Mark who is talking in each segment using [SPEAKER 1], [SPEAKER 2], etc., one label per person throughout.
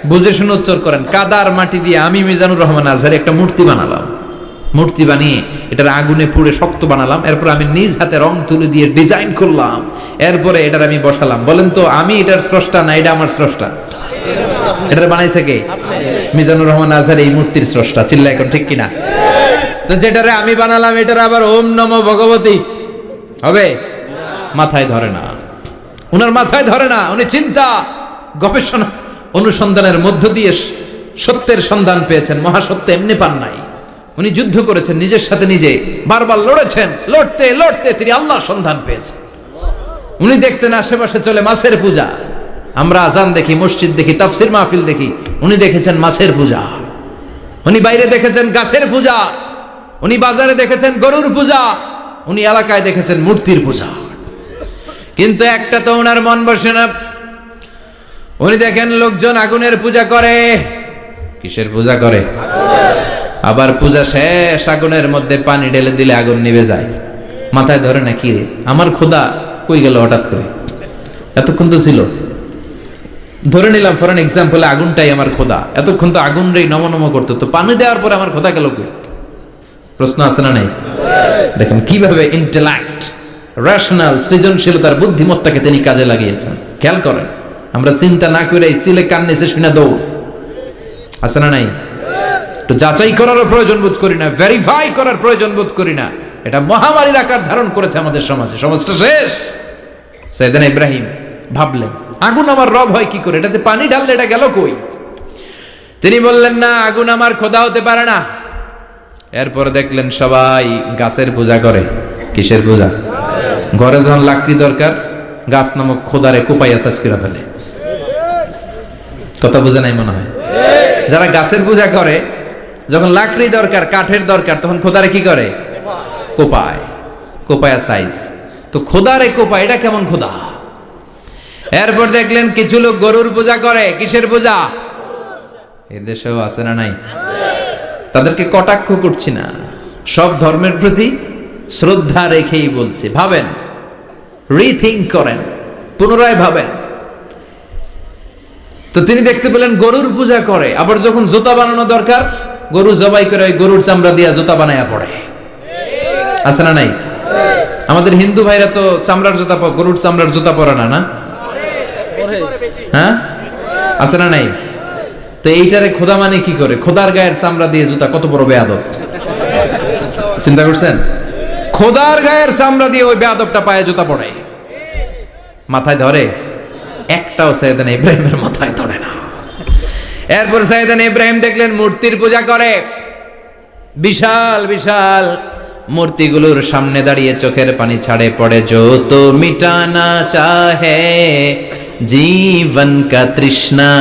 [SPEAKER 1] বুঝে শুনে উচ্চার করেন। কাদার মাটি দিয়ে আমি মিজানুর রহমান আজহারি একটা মূর্তি বানালাম। মূর্তি বানিয়ে এটার আগুনে পুড়ে শক্ত বানালাম, এরপর আমি নিজ হাতে রং তুলি দিয়ে ডিজাইন করলাম, এরপরে এটার আমি বসালাম। বলেন তো আমি এটার স্রষ্টা না এটা আমার স্রষ্টা? এটা বানাইছে কে? মিজানুর রহমান আজহারি এই মূর্তির স্রষ্টা। চিল্লা এখন ঠিক কিনা? তো যেটারে আমি বানালাম এটার আবার ওম নমো ভগবতী হবে? মাথায় ধরে না, উনার মাথায় ধরে না। উনি চিন্তা গবেষণা অনুসন্ধানের মধ্য দিয়ে সত্যের সন্ধান পেয়েছেন। মহাসত্য এমনি পান নাই, উনি যুদ্ধ করেছেন নিজের সাথে নিজে, বারবার লড়েছেন। লড়তে লড়তে তিনি আল্লাহর সন্ধান পেয়েছেন। উনি দেখতেন আশেপাশে চলে মাছের পূজা। আমরা আজান দেখি, মসজিদ দেখি, তাফসির মাহফিল দেখি, উনি দেখেছেন মাছের পূজা। উনি বাইরে দেখেছেন গাছের পূজা, উনি বাজারে দেখেছেন গরুর পূজা, উনি এলাকায় দেখেছেন মূর্তির পূজা। কিন্তু একটা তো ওনার মন বসে না। উনি দেখেন লোকজন আগুনের পূজা করে। কিসের পূজা করে? আবার পূজা শেষ আগুনের মধ্যে পানি ঢেলে দিলে আগুন নিভে যায়। মাথায় ধরে না, কি রে আমার খোদা কই গেল হঠাৎ করে? এতক্ষণ তো ছিল। ধরে নিলাম ফর এন এক্সাম্পল আগুনটাই আমার খোদা, এতক্ষণ তো আগুন রে নম নম করতো, তো পানি দেওয়ার পরে আমার খোদা গেল কই? প্রশ্ন আছে না নাই? দেখেন কিভাবে ইন্টেলেক্ট, রেশনাল, সৃজনশীলতার বুদ্ধিমত্তাকে তিনি কাজে লাগিয়েছেন। খেয়াল করেন, আমরা চিন্তা না করে সিলে কান্নেছে শুনে দৌড়। আছে না নাই? তো যাচাই করারও প্রয়োজন বোধ করি না, ভেরিফাই করার প্রয়োজন বোধ করি না। এটা মহামারীর আকার ধারণ করেছে আমাদের সমাজে। সমাজটা শেষ। সাইয়েদনা ইব্রাহিম ভাবলেন আগুন আমার রব হয় কি করে? এটাতে পানি ঢাললে এটা গেল কই? তিনি বললেন না, আগুন আমার খোদা হতে পারে না। এরপর দেখলেন সবাই গাছের পূজা করে। কিসের পূজা? ঘরে যখন লাকড়ি দরকার, গাছ নামক খোদারে কোপাইয়া সাজ করে ফেলে। কথা বুঝে নাই মনে হয়? যারা গাছের পূজা করে, যখন লাকড়ি দরকার, কাঠের দরকার, তখন খোদারে কি করে? কোপায়। কোপায়া সাইজ। তো খোদারে কোপায়, এটা কেমন খোদা? এরপর দেখলেন কিছু লোক গরুর পূজা করে। কিসের পূজা? এদেশেও আছে না নাই? তাদেরকে কটাক্ষ করছি না, সব ধর্মের প্রতি শ্রদ্ধা রেখেই বলছি। ভাবেন, রিথিঙ্ক করেন, পুনরায় ভাবেন। তো তিনি দেখতে পেলেন গরুর পূজা করে। আবার যখন জুতা বানানো দরকার, গরু জবাই করে ওই গরুর চামড়া দিয়া জুতা বানায়া পড়ে। আছে না নাই? আমাদের হিন্দু ভাইরা তো চামড়ার জুতা, গরুর চামড়ার জুতা পরে না, না? হ্যাঁ, আছে না নাই? তো এইটারে খোদা মানে কি করে? খোদার গায়ের চামড়া দিয়ে জুতা, কত বড় বেয়াদব! চিন্তা করছেন? খোদার গায়ের চামড়া দিয়ে ওই বেয়াদবটা পায়ে জুতা পড়ে। মাথায় ধরে? একটাও সাইয়েদনা ইব্রাহিমের মাথায় ধরে না। এরপর সাইয়েদনা ইব্রাহিম দেখলেন মূর্তির পূজা করে। বিশাল বিশাল মূর্তিগুলোর সামনে দাঁড়িয়ে চোখের পানি ছাড়ে পড়ে। যো তো মিটানা চাহে জীবন কা তৃষ্ণা,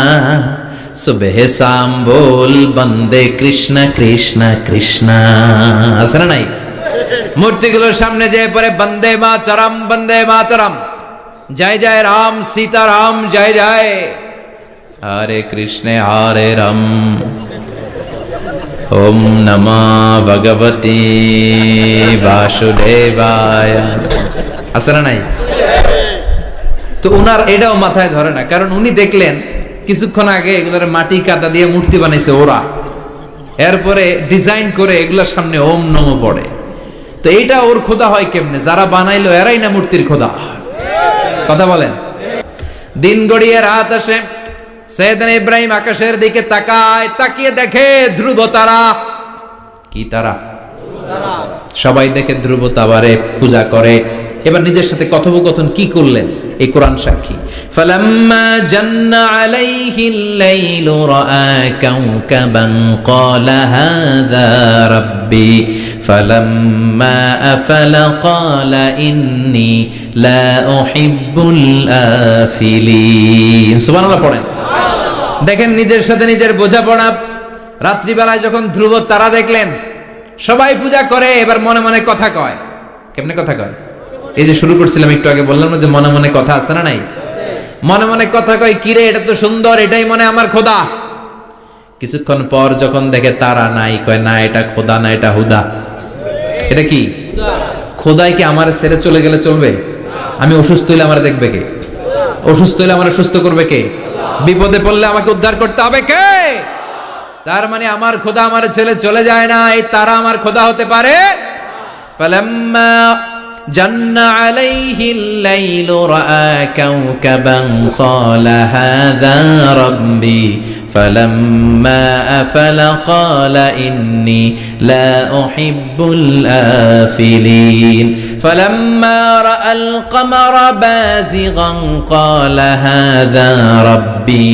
[SPEAKER 1] সুবহ শাম বল বন্দে কৃষ্ণ কৃষ্ণ কৃষ্ণ। আছে না নাই? মূর্তিগুলোর সামনে যেয়ে পড়ে বন্দে মাতরম, বন্দে মাতরম, জয় জয় রাম সীতারাম, জয় জয় হরে কৃষ্ণ হরে রাম, ওম নমঃ ভগবতে বাসুদেবায়। আছে না নাই? তো উনার এটাও মাথায় ধরে না, কারণ উনি দেখলেন কিছুক্ষণ আগে এগুলোর মাটি কাদা দিয়ে মূর্তি বানাইছে ওরা, এরপরে ডিজাইন করে এগুলোর সামনে ওম নমঃ পড়ে। তো এইটা ওর খোদা হয় কেমনে? যারা বানাইলো এরাই না মূর্তির খোদা। কথা বলেন। দিন গড়িয়ে রাত আসে। সাইয়েদনা ইব্রাহিম আকাশের দিকে তাকায়, তাকিয়ে দেখে ধ্রুব তারা। কি তারা? সবাই দেখে ধ্রুব তারারে পূজা করে। এবার নিজের সাথে কথোপকথন কি করলেন এই কোরআন সাক্ষী। ফালাম্মা জান্না আলাইহিল লাইলু রাআ কাওকাবান ক্বালা হাযা রাব্বি ফালাম্মা আফালা ক্বালা ইন্নী লা উহিব্বুল আফিলিন। সুবহানাল্লাহ পড়েন। দেখেন নিজের সাথে নিজের বোঝাপড়া। রাত্রিবেলায় যখন ধ্রুব তারা দেখলেন, সবাই পূজা করে, এবার মনে মনে কথা কয়। কেমনে কথা কয়? এই যে শুরু করছিলাম একটু আগে, বললাম না যে মনে মনে কথা আছে না নাই? মনে মনে কথা কয়, কিরে এটা তো সুন্দর, এটাই মনে আমার খোদা। কিছুক্ষণ পর যখন দেখে তারা নাই, কয় না এটা খোদা না, এটা হুদা। এটা কি? খোদাই কি আমার ছেড়ে চলে গেলে চলবে? আমি অসুস্থ হইলে আমার দেখবে কে? অসুস্থ হইলে আমার সুস্থ করবে কে? বিপদে পড়লে আমাকে উদ্ধার করতে হবে কে? তার মানে আমার খোদা আমার ছেলে চলে যায় না, এই তারা আমার খোদা হতে পারে। ফালাম্মা জান্না আলাইহিল লাইলু রাআ কাওকাবান ক্বালা হাযা রাব্বি ফালাম্মা আফালা ক্বালা ইন্নী লা উহিব্বুল আফিলিন ফালাম্মা রাআল কমারা বাযিগান ক্বালা হাযা রাব্বি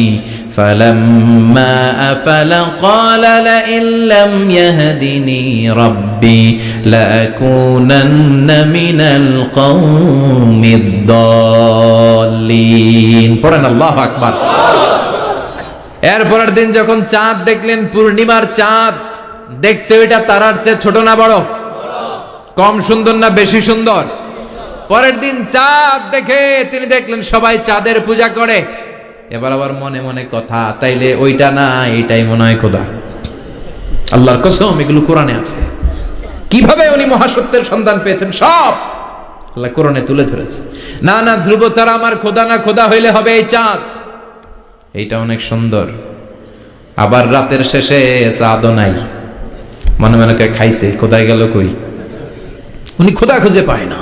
[SPEAKER 1] فلما أفل قال لئن لم يهدني ربي لأكونن من القوم الضالين পড়েন আল্লাহু আকবার। এরপরের দিন যখন চাঁদ দেখলেন, পূর্ণিমার চাঁদ, দেখতে ওইটা তারার চেয়ে ছোট না বড়? কম সুন্দর না বেশি সুন্দর? পরের দিন চাঁদ দেখে তিনি দেখলেন সবাই চাঁদের পূজা করে। এবার আবার মনে মনে কথা, তাইলে ওইটা না এইটাই মনে হয় খোদা। আল্লাহর কসম এগুলো কোরআনে আছে। কিভাবে উনি মহাসত্যের সন্ধান পেয়েছেন সব আল্লাহ কোরআনে তুলে ধরেছে। না না, ধ্রুব তারা আমার খোদা না, খোদা হইলে হবে এই চাঁদ। এইটা অনেক সুন্দর। আবার রাতের শেষে চাঁদও নাই, মনে মনে খাইছে খোদায় গেল কই? উনি খোদা খুঁজে পায় না,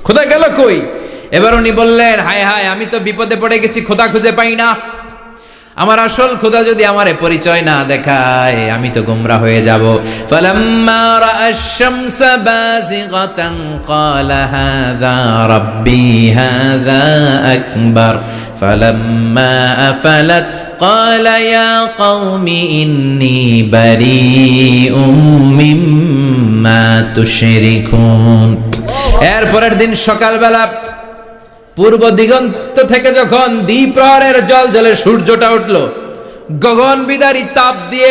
[SPEAKER 1] খোদা গেল কই? এবার উনি বললেন, হায় হায়, আমি তো বিপদে পড়ে গেছি, খোদা খুঁজে পাই না। আমার আসল খোদা যদি আমারে পরিচয় না দেখায় আমি তো গোমরা হয়ে যাব। ফালাম্মা রাআশ শামসা বাযিগাতান ক্বালা হাযা রাব্বি হাযা আকবার ফালাম্মা আফালাত ক্বালা ইয়া কওমি ইন্নী বারীউম মিম্মা তুশরিকুন। এরপরের দিন সকালবেলা পূর্ব দিগন্ত থেকে যখন দ্বিপ্রহরের জলে সূর্যটা উঠলো, গগন বিদারী তাপ দিয়ে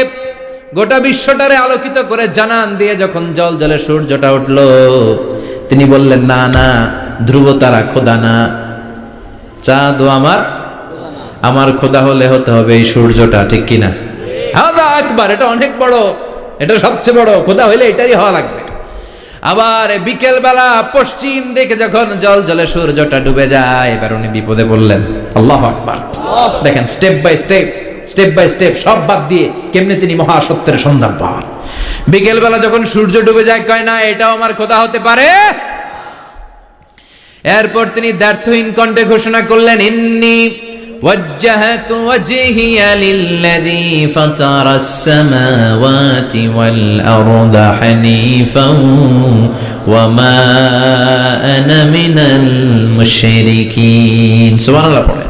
[SPEAKER 1] গোটা বিশ্বটারে আলোকিত করে জানান দিয়ে যখন জলে সূর্যটা উঠলো, তিনি বললেন, না না, ধ্রুব তারা খোদা না, চাঁদও আমার খোদা হলে হতে হবে এই সূর্যটা, ঠিক কিনা? হাদা আকবার, এটা অনেক বড়, এটা সবচেয়ে বড়, খোদা হইলে এটারই হওয়া লাগবে। আবার বিকেল বেলা পশ্চিম দিকে যখন জলে সূর্যটা ডুবে যায়, এবার উনি বিপদে বললেন। আল্লাহু আকবার। দেখেন স্টেপ বাই স্টেপ সব বাদ দিয়ে কেমনে তিনি মহাসত্যের সন্ধান পান। বিকেল বেলা যখন সূর্য ডুবে যায়, কয় না এটাও আমার খোদা হতে পারে। এরপর তিনি দ্ব্যর্থহীন কণ্ঠে ঘোষণা করলেন, ইন্নী وجهت وجهي للذي فطر السماوات والأرض حنيفا وما أنا من المشركين। সুবহানাল্লাহ পড়ে।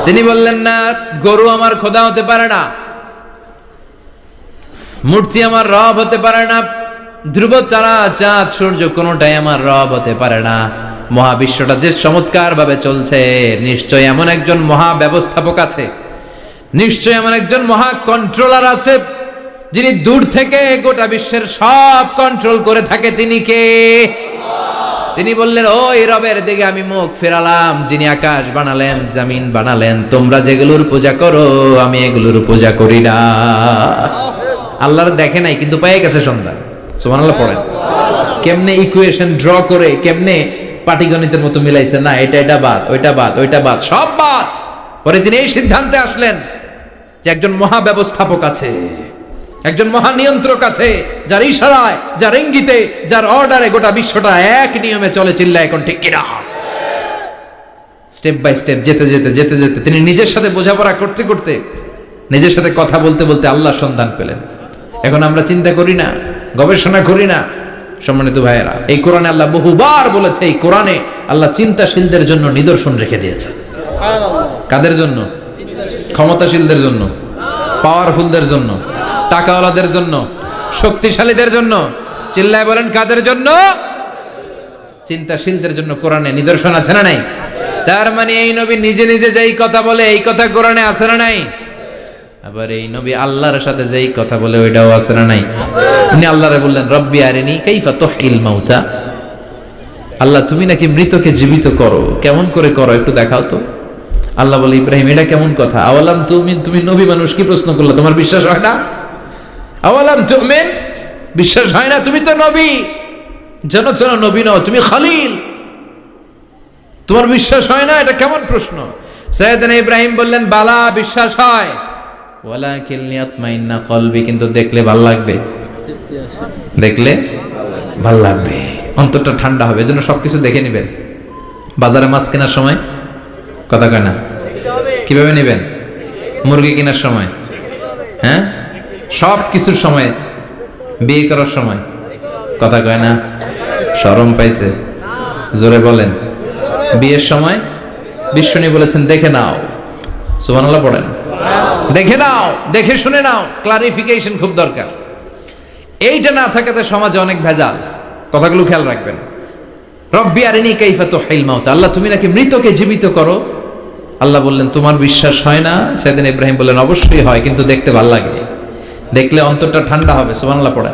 [SPEAKER 1] তিনি বললেন, না, গরু আমার খোদা হতে পারে না, মূর্তি আমার রব হতে পারে না, ধ্রুব তারা চাঁদ সূর্য কোনোটাই আমার রব হতে পারে না। মহাবিশ্বটা যে চমৎকার ভাবে চলছে, নিশ্চয় এমন একজন মহা ব্যবস্থাপক আছে, নিশ্চয় এমন একজন মহা কন্ট্রোলার আছে, যিনি দূর থেকে গোটা বিশ্বের সব কন্ট্রোল করে থাকে। তিনি কে? তিনি বললেন, ওই রবের দিকে আমি মুখ ফেরালাম, যিনি আকাশ বানালেন, জমিন বানালেন। তোমরা যেগুলোর পূজা করো আমি এগুলোর পূজা করি না। আল্লাহর দেখে নাই কিন্তু পেয়ে গেছে সন্ধান। সুবহানাল্লাহ পড়েন। কেমনে ইকুয়েশন ড্র করে, কেমনে পাটিগণিতের মতো মিলাইছে, না এটা বাদ, ওইটা বাদ, সব বাদ। পরে তিনি এই সিদ্ধান্তে আসলেন যে একজন মহা ব্যবস্থাপক আছে, একজন মহা নিয়ন্ত্রক আছে, যার ইশারায়, যার ইঙ্গিতে, যার অর্ডারে গোটা বিশ্বটা এক নিয়মে চলে। চিল্লায় এখন ঠিক কিনা? স্টেপ বাই স্টেপ যেতে যেতে তিনি নিজের সাথে বোঝাপড়া করতে করতে, নিজের সাথে কথা বলতে বলতে আল্লাহর সন্ধান পেলেন। এখন আমরা চিন্তা করি না, গবেষণা করি না। সম্মানিত ভাইয়েরা, এই কোরআনে আল্লাহ বহুবার বলেছে, এই কোরআনে আল্লাহ চিন্তাশীলদের জন্য নিদর্শন রেখে দিয়েছে। কাদের জন্য? ক্ষমতাশীলদের জন্য, পাওয়ারফুলদের জন্য, টাকাওয়ালাদের জন্য, শক্তিশালীদের জন্য। চিল্লায় বলেন, কাদের জন্য? চিন্তাশীলদের জন্য কোরআনে নিদর্শন আছে না নাই? তার মানে এই নবী নিজে নিজে যেই কথা বলে, এই কথা কোরআনে আছে না নাই? আবার এই নবী আল্লাহর সাথে যেই কথা বলে, ওইটাও আছে না নাই? উনি আল্লাহরে বললেন, রব্বি আরিনি কাইফা তুহিল মাউতা। আল্লাহ, তুমি নাকি মৃতকে জীবিত করো, কেমন করে করো একটু দেখাও তো। আল্লাহ বলে, ইব্রাহিম, এটা কেমন কথা? আওয়ালাম তুমিন, তুমি নবী মানুষ, কি প্রশ্ন করলে? তোমার বিশ্বাস হয় না? আওয়ালাম তুমিন, বিশ্বাস হয় না? তুমি তো নবী, যেন নবী নও, তুমি খলিল, তোমার বিশ্বাস হয় না? এটা কেমন প্রশ্ন? সাইয়েদনা ইব্রাহিম বললেন বালা, বিশ্বাস হয়, ওয়ালাকিন লিয়াতমাইন্না কলবি, কিন্তু দেখলে ভাল লাগবে, দেখলে ভাল লাগবে, অন্তরটা ঠান্ডা হবে। এজন্য সবকিছু দেখে নেবেন। বাজারে মাছ কেনার সময় কথা কয় না, কিভাবে নেবেন? মুরগি কেনার সময়, হ্যাঁ, সব কিছুর সময়, বিয়ে করার সময় কথা কয় না, শরম পাইছে, জোরে বলেন। বিয়ের সময় বিশ্বনী বলেছেন দেখে নাও, সুবহানাল্লাহ পড়েন, দেখে নাও, দেখে শুনে নাও, ক্লারিফিকেশন খুব দরকার। এইটা না থাকাতে সমাজে অনেক ভেজাল। কথাগুলো খেয়াল রাখবেন। রব্বি আরিনি কাইফা তুহিল মাউত, আল্লাহ তুমি নাকি মৃতকে জীবিত করো। আল্লাহ বললেন তোমার বিশ্বাস হয় না? সাইয়েদনা ইব্রাহিম বললেন অবশ্যই হয়, কিন্তু দেখতে ভালো লাগে, দেখলে অন্তরটা ঠান্ডা হবে। সুবহানাল্লাহ পড়ে।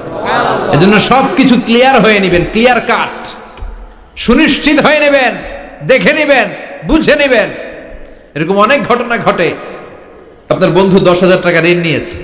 [SPEAKER 1] এজন্য সবকিছু ক্লিয়ার হয়ে নেবেন, ক্লিয়ার কাট, সুনিশ্চিত হয়ে নেবেন, দেখে নেবেন, বুঝে নেবেন। এরকম অনেক ঘটনা ঘটে। আপনার বন্ধু 10,000 টাকা ঋণ নিয়েছে,